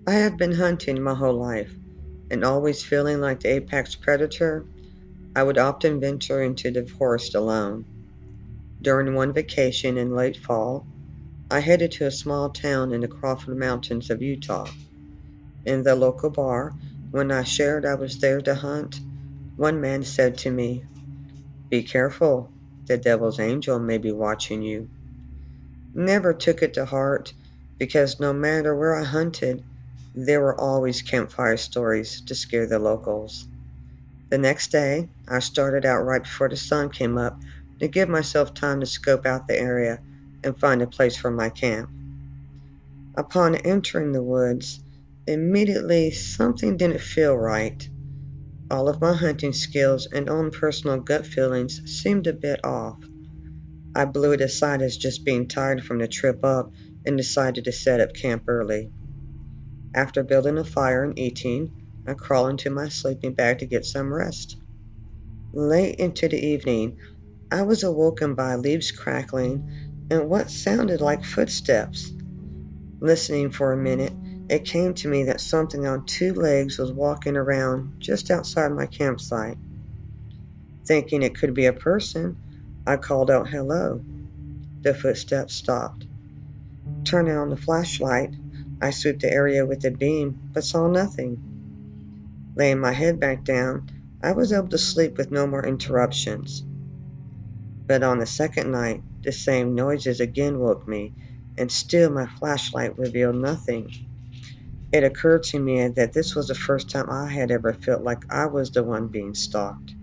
I have been hunting my whole life, and always feeling like the apex predator. I would often venture into the forest alone. During one vacation in late fall, I headed to a small town in the Crawford Mountains of Utah. In the local bar, when I shared I was there to hunt, one man said to me, "Be careful, the devil's angel may be watching you." Never took it to heart because no matter where I hunted, there were always campfire stories to scare the locals. The next day, I started out right before the sun came up to give myself time to scope out the area and find a place for my camp. Upon entering the woods, immediately something didn't feel right. All of my hunting skills and own personal gut feelings seemed a bit off. I blew it aside as just being tired from the trip up and decided to set up camp early. After building a fire and eating, I crawled into my sleeping bag to get some rest. Late into the evening, I was awoken by leaves crackling and what sounded like footsteps. Listening for a minute, it came to me that something on two legs was walking around just outside my campsite. Thinking it could be a person, I called out hello. The footsteps stopped. Turning on the flashlight, I swept the area with the beam, but saw nothing. Laying my head back down, I was able to sleep with no more interruptions. But on the second night, the same noises again woke me, and still my flashlight revealed nothing. It occurred to me that this was the first time I had ever felt like I was the one being stalked.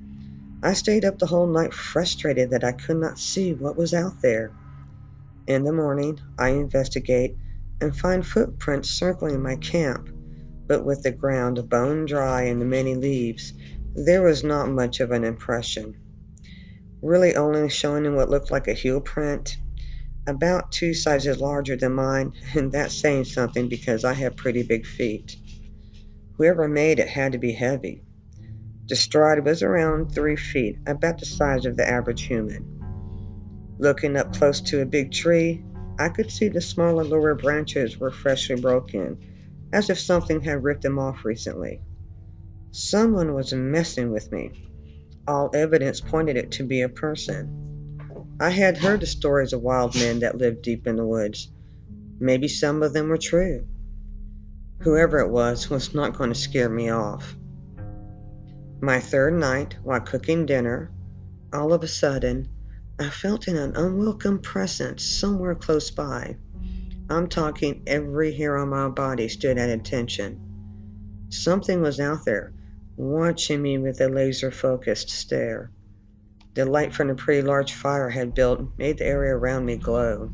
I stayed up the whole night frustrated that I could not see what was out there. In the morning, I investigate and find footprints circling my camp, but with the ground bone dry and the many leaves, there was not much of an impression. Really only showing what looked like a heel print, about two sizes larger than mine, and that's saying something because I have pretty big feet. Whoever made it had to be heavy. The stride was around 3 feet, about the size of the average human. Looking up close to a big tree, I could see the smaller lower branches were freshly broken, as if something had ripped them off recently. Someone was messing with me. All evidence pointed it to be a person. I had heard the stories of wild men that lived deep in the woods. Maybe some of them were true. Whoever it was not going to scare me off. My third night, while cooking dinner, all of a sudden, I felt an unwelcome presence somewhere close by. I'm talking every hair on my body stood at attention. Something was out there, watching me with a laser-focused stare. The light from the pretty large fire I had built made the area around me glow.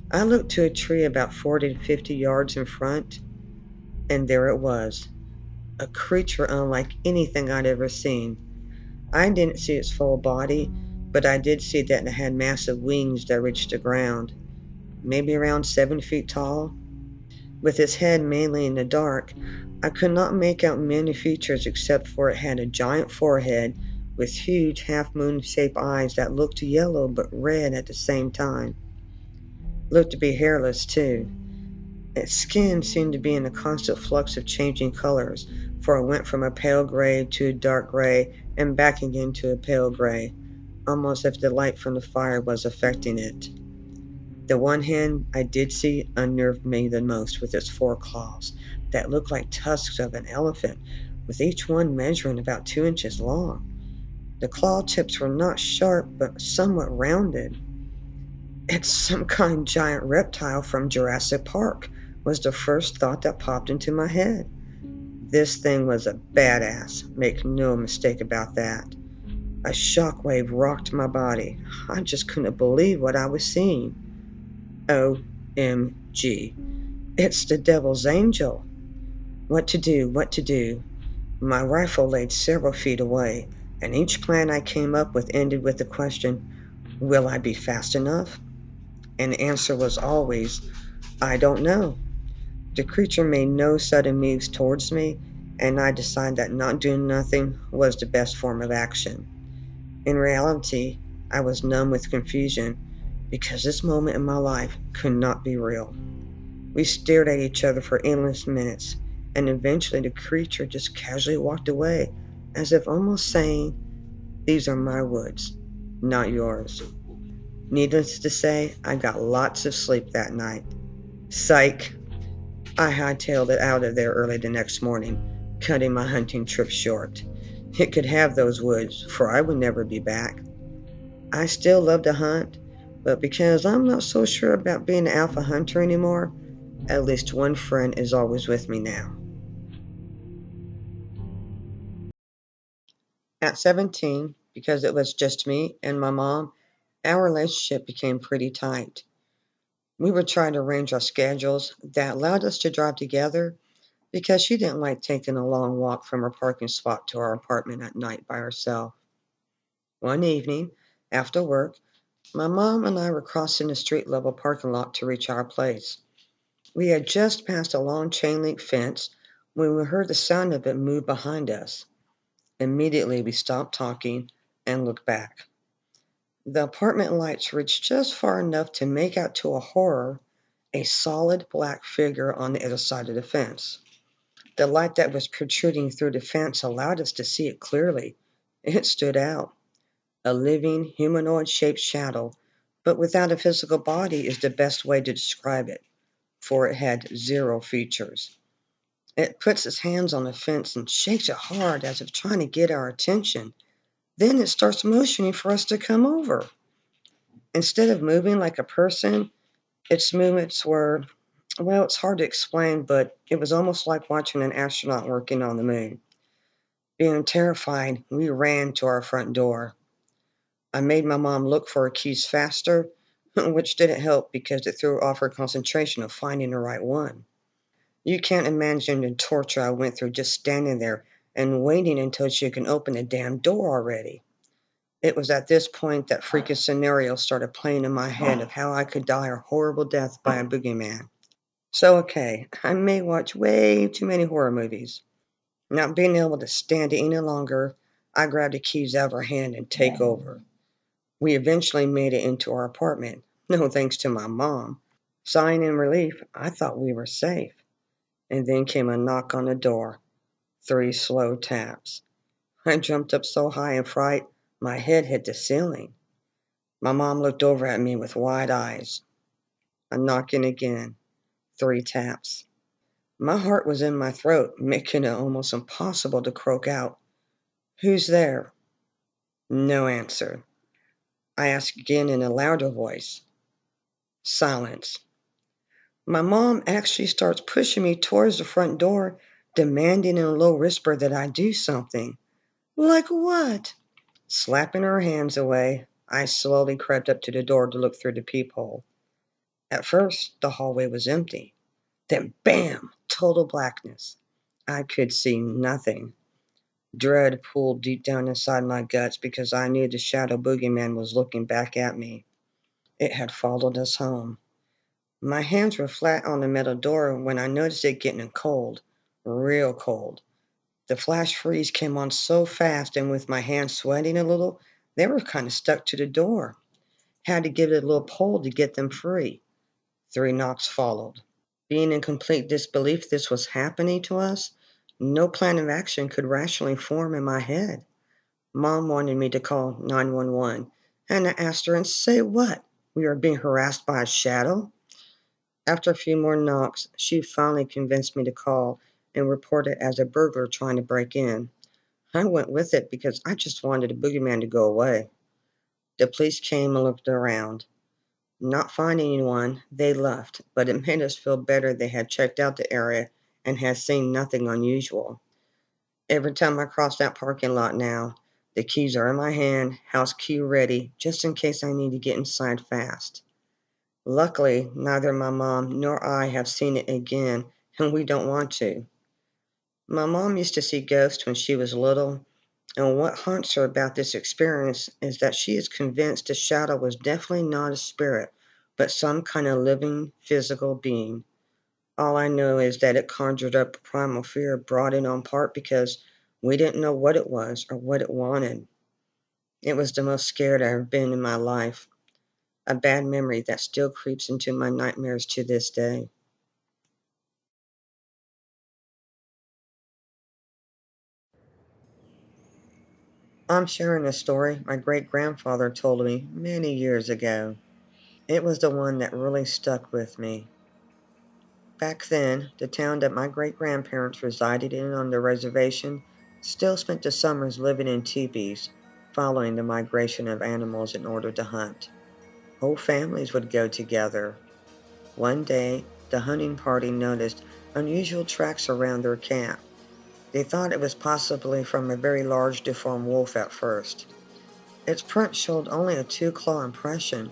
I looked to a tree about 40 to 50 yards in front, and there it was, a creature unlike anything I'd ever seen. I didn't see its full body, but I did see that it had massive wings that reached the ground, maybe around 7 feet tall. With its head mainly in the dark, I could not make out many features except for it had a giant forehead with huge half-moon-shaped eyes that looked yellow but red at the same time. Looked to be hairless, too. Its skin seemed to be in a constant flux of changing colors, for it went from a pale gray to a dark gray and back again to a pale gray, almost as if the light from the fire was affecting it. The one hand I did see unnerved me the most with its 4 claws that looked like tusks of an elephant, with each one measuring about 2 inches long. The claw tips were not sharp but somewhat rounded. "It's some kind of giant reptile from Jurassic Park," was the first thought that popped into my head. This thing was a badass, make no mistake about that. A shockwave rocked my body. I just couldn't believe what I was seeing. OMG. It's the devil's angel. What to do, what to do? My rifle laid several feet away, and each plan I came up with ended with the question, will I be fast enough? And the answer was always, I don't know. The creature made no sudden moves towards me, and I decided that not doing nothing was the best form of action. In reality, I was numb with confusion, because this moment in my life could not be real. We stared at each other for endless minutes, and eventually the creature just casually walked away, as if almost saying, "These are my woods, not yours." Needless to say, I got lots of sleep that night. Psych! I hightailed it out of there early the next morning, cutting my hunting trip short. It could have those woods, for I would never be back. I still love to hunt, but because I'm not so sure about being an alpha hunter anymore, at least one friend is always with me now. At 17, because it was just me and my mom, our relationship became pretty tight. We would try to arrange our schedules that allowed us to drive together because she didn't like taking a long walk from her parking spot to our apartment at night by herself. One evening, after work, my mom and I were crossing the street level parking lot to reach our place. We had just passed a long chain link fence when we heard the sound of it move behind us. Immediately, we stopped talking and looked back. The apartment lights reached just far enough to make out to a horror a solid black figure on the other side of the fence. The light that was protruding through the fence allowed us to see it clearly. It stood out. A living, humanoid shaped shadow, but without a physical body is the best way to describe it, for it had zero features. It puts its hands on the fence and shakes it hard as if trying to get our attention. Then it starts motioning for us to come over. Instead of moving like a person, its movements were, well, it's hard to explain, but it was almost like watching an astronaut working on the moon. Being terrified, we ran to our front door. I made my mom look for her keys faster, which didn't help because it threw off her concentration of finding the right one. You can't imagine the torture I went through just standing there and waiting until she can open the damn door already. It was at this point that freaking scenarios started playing in my head of how I could die a horrible death by a boogeyman. So, okay, I may watch way too many horror movies. Not being able to stand it any longer, I grabbed the keys out of her hand and take over. We eventually made it into our apartment, no thanks to my mom. Sighing in relief, I thought we were safe. And then came a knock on the door. 3 slow taps. I jumped up so high in fright, my head hit the ceiling. My mom looked over at me with wide eyes. A knocking again. 3 taps. My heart was in my throat, making it almost impossible to croak out. "Who's there?" No answer. I asked again in a louder voice. Silence. My mom actually starts pushing me towards the front door, demanding in a low whisper that I do something. "Like what?" Slapping her hands away, I slowly crept up to the door to look through the peephole. At first, the hallway was empty. Then bam! Total blackness. I could see nothing. Dread pulled deep down inside my guts because I knew the shadow boogeyman was looking back at me. It had followed us home. My hands were flat on the metal door when I noticed it getting cold. Real cold. The flash freeze came on so fast, and with my hands sweating a little, they were kind of stuck to the door. Had to give it a little pull to get them free. 3 knocks followed. Being in complete disbelief this was happening to us, no plan of action could rationally form in my head. Mom wanted me to call 911, and I asked her, and say what? We are being harassed by a shadow? After a few more knocks, she finally convinced me to call and report it as a burglar trying to break in. I went with it because I just wanted the boogeyman to go away. The police came and looked around. Not finding anyone, they left, but it made us feel better they had checked out the area and had seen nothing unusual. Every time I cross that parking lot now, the keys are in my hand, house key ready, just in case I need to get inside fast. Luckily, neither my mom nor I have seen it again, and we don't want to. My mom used to see ghosts when she was little, and what haunts her about this experience is that she is convinced the shadow was definitely not a spirit, but some kind of living, physical being. All I know is that it conjured up a primal fear brought in on part because we didn't know what it was or what it wanted. It was the most scared I've been in my life. A bad memory that still creeps into my nightmares to this day. I'm sharing a story my great grandfather told me many years ago. It was the one that really stuck with me. Back then, the town that my great grandparents resided in on the reservation still spent the summers living in teepees, following the migration of animals in order to hunt. Whole families would go together. One day, the hunting party noticed unusual tracks around their camp. They thought it was possibly from a very large deformed wolf at first. Its print showed only a two-claw impression,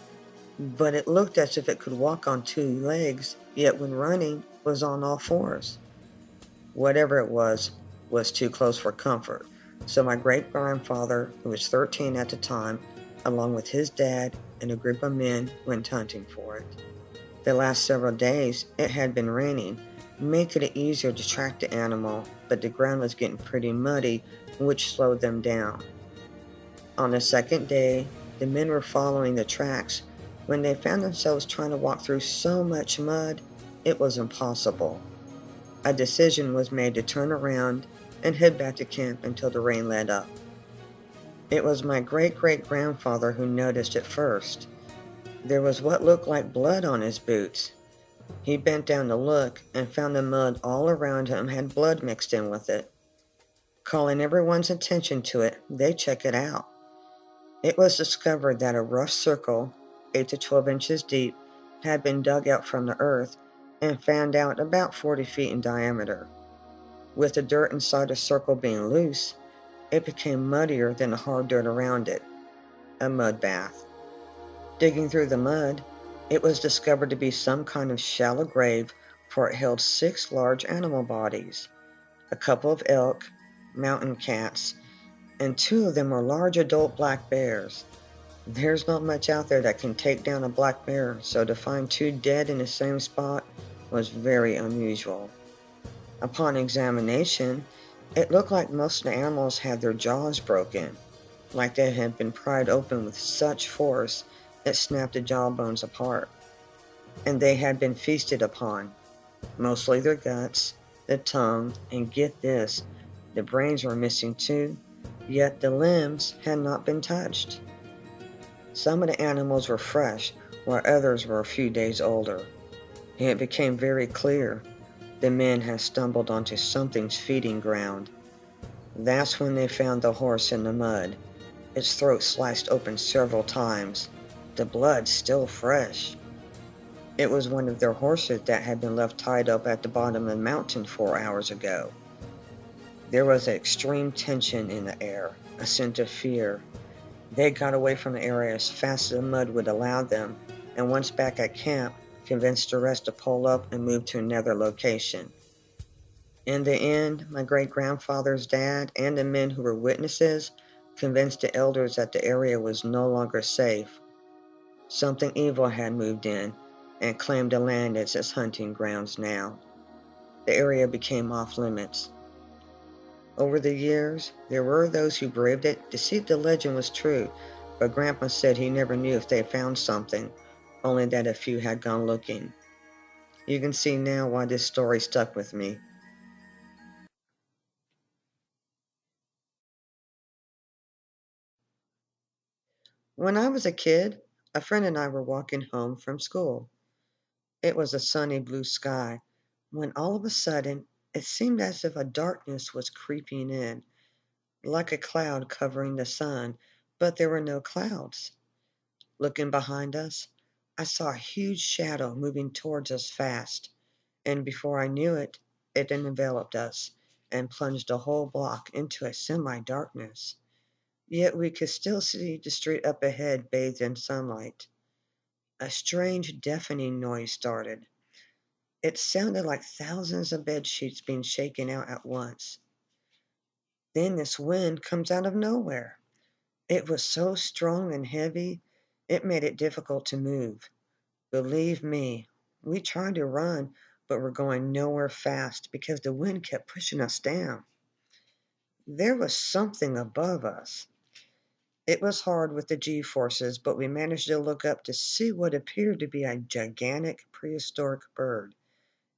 but it looked as if it could walk on two legs, yet when running was on all fours. Whatever it was too close for comfort. So my great grandfather, who was 13 at the time, along with his dad and a group of men, went hunting for it. The last several days it had been raining, making it easier to track the animal, but the ground was getting pretty muddy, which slowed them down. On the second day, the men were following the tracks when they found themselves trying to walk through so much mud it was impossible. A decision was made to turn around and head back to camp until the rain let up. It was my great great grandfather who noticed it first. There was what looked like blood on his boots. He bent down to look and found the mud all around him had blood mixed in with it. Calling everyone's attention to it, they checked it out. It was discovered that a rough circle, 8 to 12 inches deep, had been dug out from the earth and fanned out about 40 feet in diameter. With the dirt inside the circle being loose, it became muddier than the hard dirt around it, a mud bath. Digging through the mud, it was discovered to be some kind of shallow grave, for it held 6 large animal bodies, a couple of elk, mountain cats, and 2 of them were large adult black bears. There's not much out there that can take down a black bear, so to find 2 dead in the same spot was very unusual. Upon examination, it looked like most of the animals had their jaws broken, like they had been pried open with such force it snapped the jawbones apart. And they had been feasted upon, mostly their guts, the tongue, and get this, the brains were missing too, yet the limbs had not been touched. Some of the animals were fresh, while others were a few days older. It became very clear the men had stumbled onto something's feeding ground. That's when they found the horse in the mud, its throat sliced open several times, the blood still fresh. It was one of their horses that had been left tied up at the bottom of the mountain 4 hours ago. There was extreme tension in the air, a sense of fear. They got away from the area as fast as the mud would allow them, and once back at camp, convinced the rest to pull up and move to another location. In the end, my great grandfather's dad and the men who were witnesses convinced the elders that the area was no longer safe. Something evil had moved in and claimed the land as its hunting grounds now. The area became off limits. Over the years, there were those who believed it to see if the legend was true, but Grandpa said he never knew if they found something, only that a few had gone looking. You can see now why this story stuck with me. When I was a kid, a friend and I were walking home from school. It was a sunny blue sky, when all of a sudden it seemed as if a darkness was creeping in, like a cloud covering the sun, but there were no clouds. Looking behind us, I saw a huge shadow moving towards us fast, and before I knew it, it enveloped us and plunged a whole block into a semi-darkness. Yet we could still see the street up ahead bathed in sunlight. A strange deafening noise started. It sounded like thousands of bed sheets being shaken out at once. Then this wind comes out of nowhere. It was so strong and heavy, it made it difficult to move. Believe me, we tried to run, but were going nowhere fast because the wind kept pushing us down. There was something above us. It was hard with the G forces, but we managed to look up to see what appeared to be a gigantic prehistoric bird,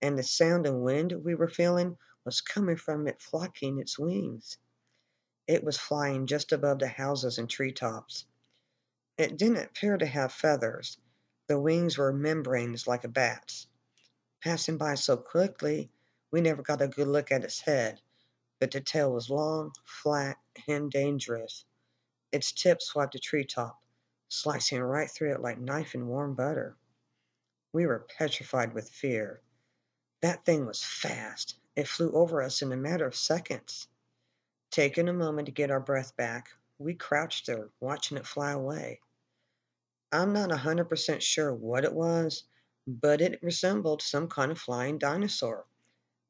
and the sound and wind we were feeling was coming from it flocking its wings. It was flying just above the houses and treetops. It didn't appear to have feathers. The wings were membranes like a bat's. Passing by so quickly, we never got a good look at its head, but the tail was long, flat, and dangerous. Its tip swiped the treetop, slicing right through it like knife in warm butter. We were petrified with fear. That thing was fast. It flew over us in a matter of seconds. Taking a moment to get our breath back, we crouched there, watching it fly away. I'm not 100% sure what it was, but it resembled some kind of flying dinosaur,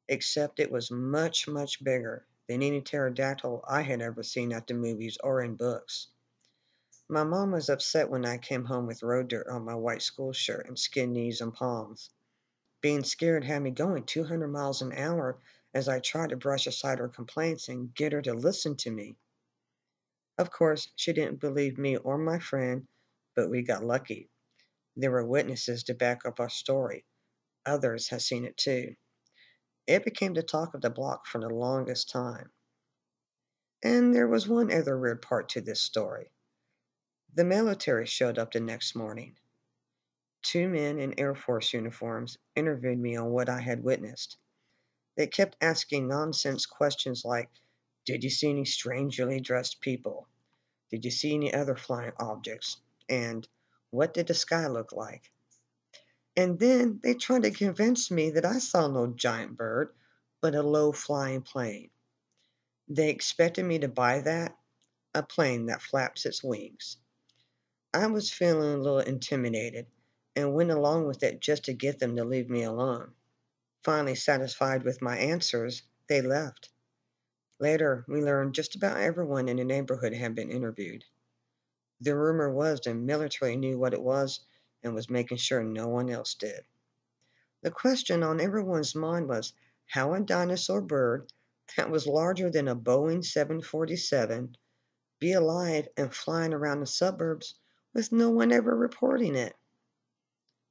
except it was much, much bigger than any pterodactyl I had ever seen at the movies or in books. My mom was upset when I came home with road dirt on my white school shirt and skinned knees and palms. Being scared had me going 200 miles an hour as I tried to brush aside her complaints and get her to listen to me. Of course, she didn't believe me or my friend, but we got lucky. There were witnesses to back up our story. Others had seen it too. It became the talk of the block for the longest time. And there was one other weird part to this story. The military showed up the next morning. Two men in Air Force uniforms interviewed me on what I had witnessed. They kept asking nonsense questions like, did you see any strangely dressed people? Did you see any other flying objects? And what did the sky look like? And then they tried to convince me that I saw no giant bird, but a low flying plane. They expected me to buy that, a plane that flaps its wings. I was feeling a little intimidated and went along with it just to get them to leave me alone. Finally satisfied with my answers, they left. Later, we learned just about everyone in the neighborhood had been interviewed. The rumor was the military knew what it was and was making sure no one else did. The question on everyone's mind was how a dinosaur bird that was larger than a Boeing 747 be alive and flying around the suburbs with no one ever reporting it.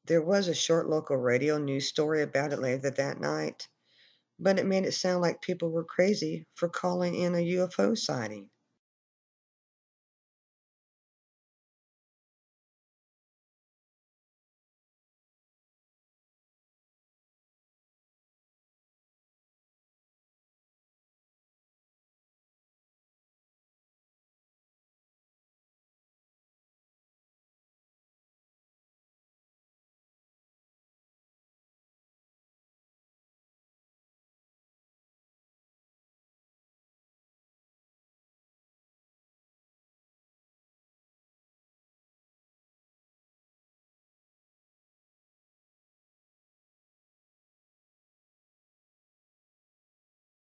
There was a short local radio news story about it later that night, but it made it sound like people were crazy for calling in a UFO sighting.